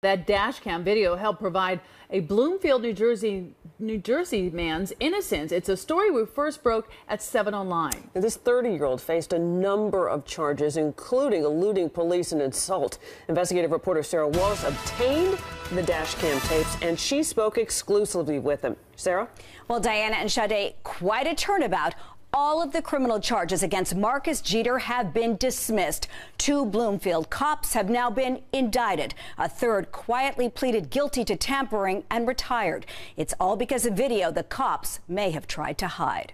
That dash cam video helped provide a Bloomfield, New Jersey man's innocence. It's a story we first broke at 7 Online. This 30-year-old faced a number of charges, including eluding police and assault. Investigative reporter Sarah Wallace obtained the dash cam tapes, and she spoke exclusively with him. Sarah? Well, Diana and Sade, quite a turnabout. All of the criminal charges against Marcus Jeter have been dismissed. 2 Bloomfield cops have now been indicted. A third quietly pleaded guilty to tampering and retired. It's all because of video the cops may have tried to hide.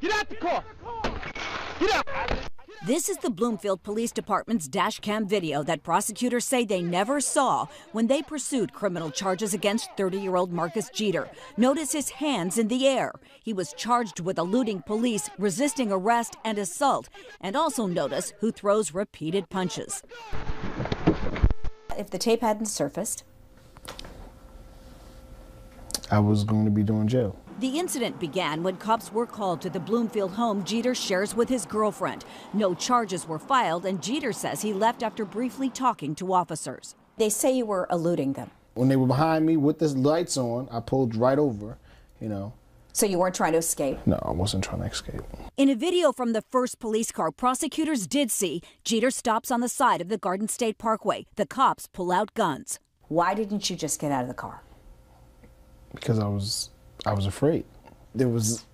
Get out the car! Get out! This is the Bloomfield Police Department's dash cam video that prosecutors say they never saw when they pursued criminal charges against 30-year-old Marcus Jeter. Notice his hands in the air. He was charged with eluding police, resisting arrest, and assault. And also notice who throws repeated punches. If the tape hadn't surfaced, I was going to be doing jail. The incident began when cops were called to the Bloomfield home Jeter shares with his girlfriend. No charges were filed, and Jeter says he left after briefly talking to officers. they say you were eluding them. When they were behind me with the lights on, I pulled right over, you know. So you weren't trying to escape? No, I wasn't trying to escape. In a video from the first police car, prosecutors did see Jeter stops on the side of the Garden State Parkway. The cops pull out guns. Why didn't you just get out of the car? Because I was afraid. There was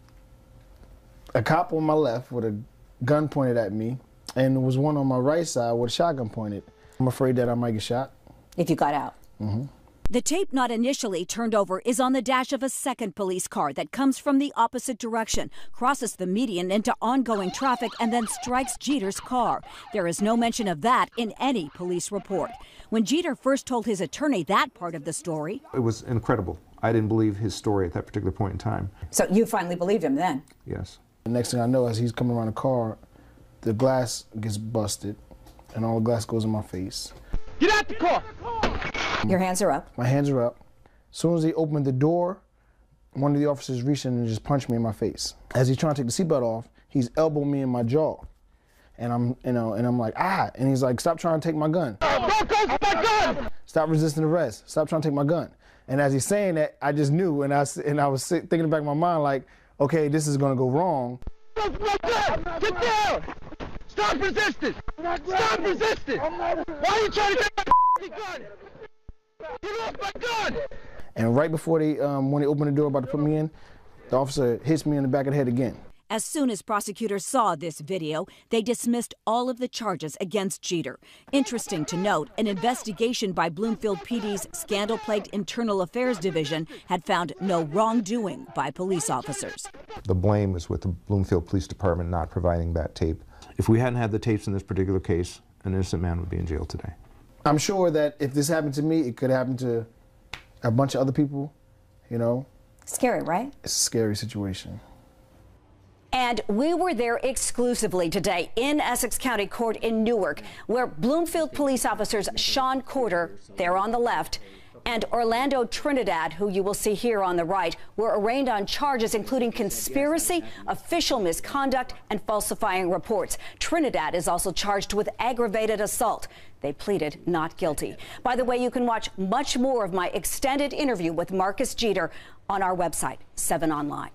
a cop on my left with a gun pointed at me, and there was one on my right side with a shotgun pointed. I'm afraid that I might get shot. If you got out? Mm-hmm. The tape not initially turned over is on the dash of a second police car that comes from the opposite direction, crosses the median into ongoing traffic, and then strikes Jeter's car. There is no mention of that in any police report. When Jeter first told his attorney that part of the story, it was incredible. I didn't believe his story at that particular point in time. So you finally believed him then? Yes. The next thing I know, as he's coming around the car, the glass gets busted, and all the glass goes in my face. Get out the car! Your hands are up? My hands are up. As soon as he opened the door, one of the officers reached in and just punched me in my face. As he's trying to take the seatbelt off, he's elbowing me in my jaw. And I'm like, ah! And he's like, stop trying to take my gun. Don't go for my gun! Stop resisting arrest. Stop trying to take my gun. And as he's saying that, I just knew, and I was thinking in the back of my mind, like, okay, this is gonna go wrong. Get down! Stop resisting! Stop resisting! Why are you trying to take my gun? Get off my gun! And right before when they opened the door about to put me in, the officer hits me in the back of the head again. as soon as prosecutors saw this video, they dismissed all of the charges against Jeter. Interesting to note, an investigation by Bloomfield PD's scandal-plagued Internal Affairs Division had found no wrongdoing by police officers. The blame is with the Bloomfield Police Department not providing that tape. If we hadn't had the tapes in this particular case, an innocent man would be in jail today. I'm sure that if this happened to me, it could happen to a bunch of other people, you know. Scary, right? It's a scary situation. And we were there exclusively today in Essex County Court in Newark, where Bloomfield police officers Sean Corder, there on the left, and Orlando Trinidad, who you will see here on the right, were arraigned on charges including conspiracy, official misconduct, and falsifying reports. Trinidad is also charged with aggravated assault. They pleaded not guilty. By the way, you can watch much more of my extended interview with Marcus Jeter on our website, 7 Online.